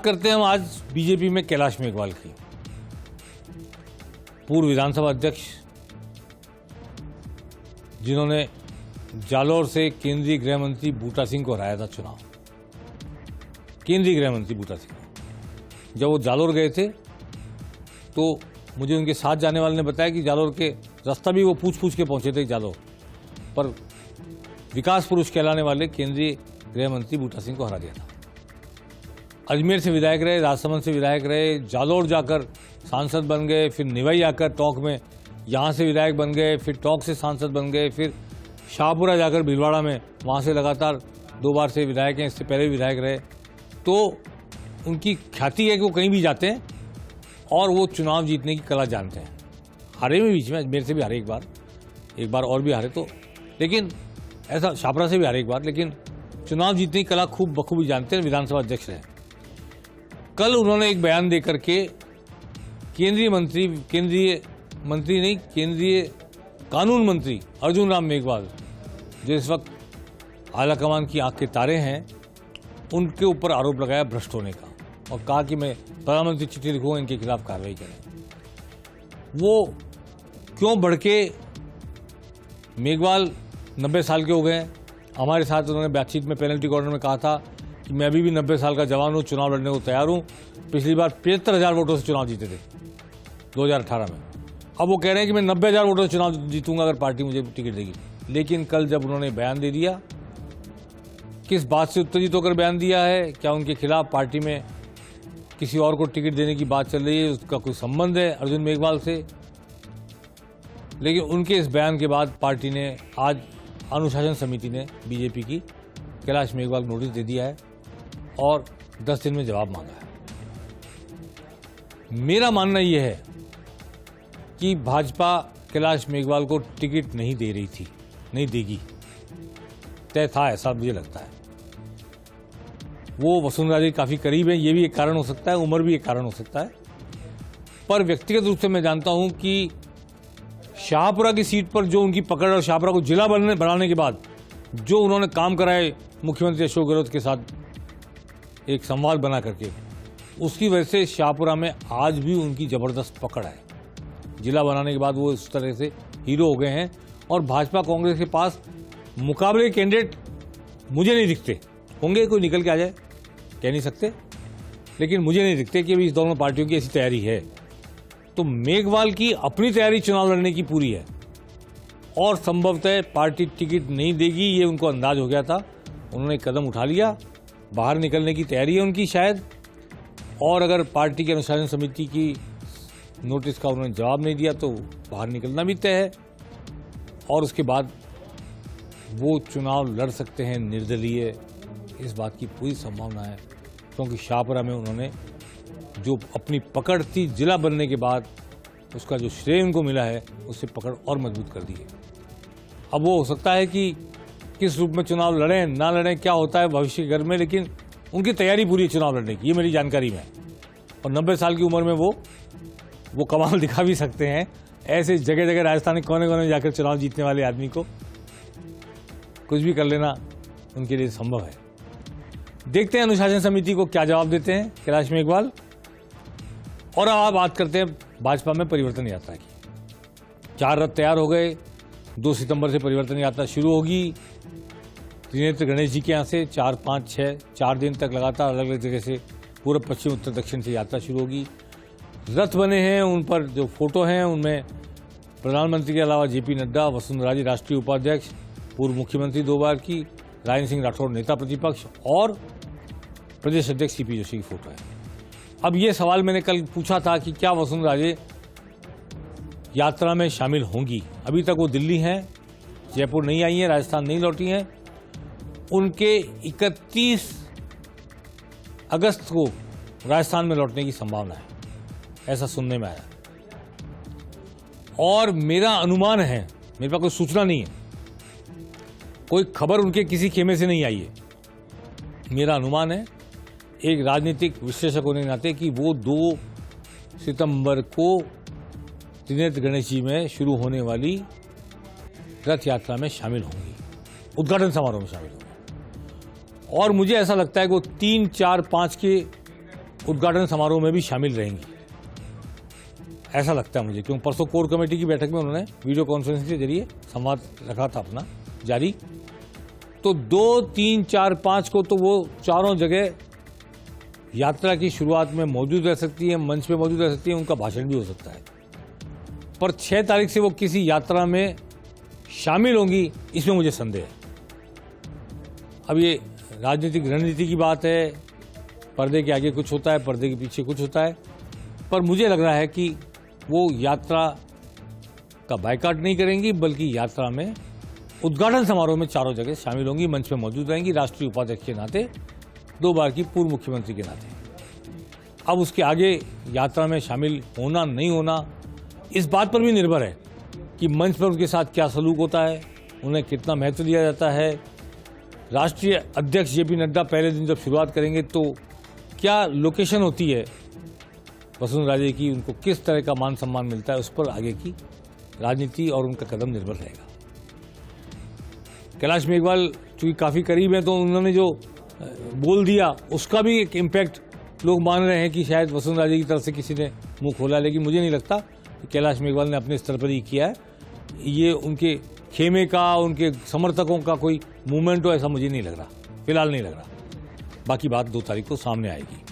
करते हैं हम आज बीजेपी में कैलाश मेघवाल की। पूर्व विधानसभा अध्यक्ष जिन्होंने जालौर से केंद्रीय गृह मंत्री बूटा सिंह को हराया था चुनाव। केंद्रीय गृह मंत्री बूटा सिंह जब वो जालौर गए थे तो मुझे उनके साथ जाने वाले ने बताया कि जालौर के रास्ता भी वो पूछ के पहुंचे थे जालौर, पर विकास पुरुष कहलाने वाले केंद्रीय गृह मंत्री बूटा सिंह को हरा दिया था। अजमेर से विधायक रहे, राजसमंद से विधायक रहे, जालौर जाकर सांसद बन गए, फिर निवाई आकर टोंक में यहाँ से विधायक बन गए, फिर टोंक से सांसद बन गए, फिर शाहपुरा जाकर भीलवाड़ा में वहाँ से लगातार 2 बार से विधायक हैं, इससे पहले विधायक रहे। तो उनकी ख्याति है कि वो कहीं भी जाते हैं और वो चुनाव जीतने की कला जानते हैं। हारे में बीच में अजमेर से भी हारे एक बार और भी हारे, तो लेकिन ऐसा शाहपुरा से भी हारे एक बार, लेकिन चुनाव जीतने की कला खूब बखूबी जानते हैं। विधानसभा अध्यक्ष रहे। कल उन्होंने एक बयान देकर के केंद्रीय कानून मंत्री अर्जुन राम मेघवाल, जो इस वक्त आलाकमान की आंख के तारे हैं, उनके ऊपर आरोप लगाया भ्रष्ट होने का और कहा कि मैं प्रधानमंत्री चिट्ठी लिखूंगा, इनके खिलाफ कार्रवाई करें। वो क्यों भड़के? मेघवाल 90 साल के हो गए हैं। हमारे साथ उन्होंने बातचीत में पेनल्टी कॉर्नर में कहा था कि मैं अभी भी 90 साल का जवान हूँ, चुनाव लड़ने को तैयार हूँ। पिछली बार 75,000 वोटों से चुनाव जीते थे 2018 में। अब वो कह रहे हैं कि मैं 90,000 वोटों से चुनाव जीतूंगा अगर पार्टी मुझे टिकट देगी। लेकिन कल जब उन्होंने बयान दे दिया, किस बात से उत्तेजित होकर बयान दिया है? क्या उनके खिलाफ पार्टी में किसी और को टिकट देने की बात चल रही है, उसका कोई संबंध है अर्जुन मेघवाल से? लेकिन उनके इस बयान के बाद पार्टी ने आज अनुशासन समिति ने बीजेपी की कैलाश मेघवाल को नोटिस दे दिया है और 10 दिन में जवाब मांगा है। मेरा मानना यह है कि भाजपा कैलाश मेघवाल को टिकट नहीं दे रही थी, नहीं देगी, तय था, ऐसा मुझे लगता है। वो वसुंधरा जी काफी करीब है, ये भी एक कारण हो सकता है, उम्र भी एक कारण हो सकता है। पर व्यक्तिगत रूप से मैं जानता हूं कि शाहपुरा की सीट पर जो उनकी पकड़ और शाहपुरा को जिला बनाने के बाद जो उन्होंने काम कराए मुख्यमंत्री अशोक गहलोत के साथ एक संवाद बना करके, उसकी वजह से शाहपुरा में आज भी उनकी जबरदस्त पकड़ है। जिला बनाने के बाद वो इस तरह से हीरो हो गए हैं और भाजपा कांग्रेस के पास मुकाबले कैंडिडेट मुझे नहीं दिखते। होंगे, कोई निकल के आ जाए, कह नहीं सकते, लेकिन मुझे नहीं दिखते कि अभी इस दोनों पार्टियों की ऐसी तैयारी है। तो मेघवाल की अपनी तैयारी चुनाव लड़ने की पूरी है और संभवतः पार्टी टिकट नहीं देगी, ये उनको अंदाज हो गया था। उन्होंने कदम उठा लिया, बाहर निकलने की तैयारी है उनकी शायद। और अगर पार्टी की अनुशासन समिति की नोटिस का उन्होंने जवाब नहीं दिया तो बाहर निकलना भी तय है और उसके बाद वो चुनाव लड़ सकते हैं निर्दलीय। इस बात की पूरी संभावना है क्योंकि शाहपुरा में उन्होंने जो अपनी पकड़ थी जिला बनने के बाद, उसका जो श्रेय उनको मिला है, उससे पकड़ और मजबूत कर दी है। अब वो हो सकता है कि किस रूप में चुनाव लड़ें ना लड़ें, क्या होता है भविष्य के घर में, लेकिन उनकी तैयारी पूरी है चुनाव लड़ने की, ये मेरी जानकारी में है। और 90 साल की उम्र में वो कमाल दिखा भी सकते हैं। ऐसे जगह जगह राजस्थान के कोने कोने में जाकर चुनाव जीतने वाले आदमी को कुछ भी कर लेना उनके लिए संभव है। देखते हैं अनुशासन समिति को क्या जवाब देते हैं कैलाश मेघवाल। और अब बात करते हैं भाजपा में परिवर्तन यात्रा की। 4 रथ तैयार हो गए, 2 सितंबर से परिवर्तन यात्रा शुरू होगी। त्रिनेत्र गणेश जी के यहाँ से 4, 5, 6 4 दिन तक लगातार अलग अलग जगह से पूर्व, पश्चिम, उत्तर, दक्षिण से यात्रा शुरू होगी। रथ बने हैं, उन पर जो फोटो हैं उनमें प्रधानमंत्री के अलावा जेपी नड्डा, वसुंधरा जी राष्ट्रीय उपाध्यक्ष, पूर्व मुख्यमंत्री 2 बार की, राजेंद्र सिंह राठौड़ नेता प्रतिपक्ष और प्रदेश अध्यक्ष सीपी जोशी की फोटो है। अब ये सवाल मैंने कल पूछा था कि क्या वसुंधरा जी यात्रा में शामिल होंगी। अभी तक वो दिल्ली हैं, जयपुर नहीं आई हैं, राजस्थान नहीं लौटी हैं। उनके 31 अगस्त को राजस्थान में लौटने की संभावना है, ऐसा सुनने में आया। और मेरा अनुमान है, मेरे पास कोई सूचना नहीं है, कोई खबर उनके किसी खेमे से नहीं आई है, मेरा अनुमान है एक राजनीतिक विश्लेषक होने के नाते कि वो 2 सितंबर को त्रिनेत्र गणेश जी में शुरू होने वाली रथ यात्रा में शामिल होंगी, उद्घाटन समारोह में शामिल होंगी। और मुझे ऐसा लगता है कि वो 3, 4, 5 के उद्घाटन समारोह में भी शामिल रहेंगी, ऐसा लगता है मुझे, क्योंकि परसों कोर कमेटी की बैठक में उन्होंने वीडियो कॉन्फ्रेंसिंग के जरिए संवाद रखा था अपना जारी। तो 2, 3, 4, 5 को तो वो चारों जगह यात्रा की शुरुआत में मौजूद रह सकती है, मंच पे मौजूद रह सकती है, उनका भाषण भी हो सकता है। पर 6 तारीख से वो किसी यात्रा में शामिल होंगी, इसमें मुझे संदेह है। अब ये राजनीतिक रणनीति की बात है, पर्दे के आगे कुछ होता है, पर्दे के पीछे कुछ होता है, पर मुझे लग रहा है कि वो यात्रा का बायकॉट नहीं करेंगी, बल्कि यात्रा में उद्घाटन समारोह में चारों जगह शामिल होंगी, मंच में मौजूद रहेंगी, राष्ट्रीय उपाध्यक्ष के नाते, 2 बार की पूर्व मुख्यमंत्री के नाते। अब उसके आगे यात्रा में शामिल होना नहीं होना इस बात पर भी निर्भर है कि मंच पर उनके साथ क्या सलूक होता है, उन्हें कितना महत्व दिया जाता है। राष्ट्रीय अध्यक्ष जेपी नड्डा पहले दिन जब शुरुआत करेंगे तो क्या लोकेशन होती है वसुंधरा राजे की, उनको किस तरह का मान सम्मान मिलता है, उस पर आगे की राजनीति और उनका कदम निर्भर रहेगा। कैलाश मेघवाल चूंकि काफ़ी करीब है, तो उन्होंने जो बोल दिया उसका भी एक इम्पैक्ट लोग मान रहे हैं कि शायद वसुंधरा राजे की तरफ से किसी ने मुंह खोला, लेकिन मुझे नहीं लगता कि कैलाश मेघवाल ने अपने स्तर पर ही किया है। ये उनके खेमे का, उनके समर्थकों का कोई मूवमेंट हो, ऐसा मुझे नहीं लग रहा, फिलहाल नहीं लग रहा। बाकी बात 2 तारीख को सामने आएगी।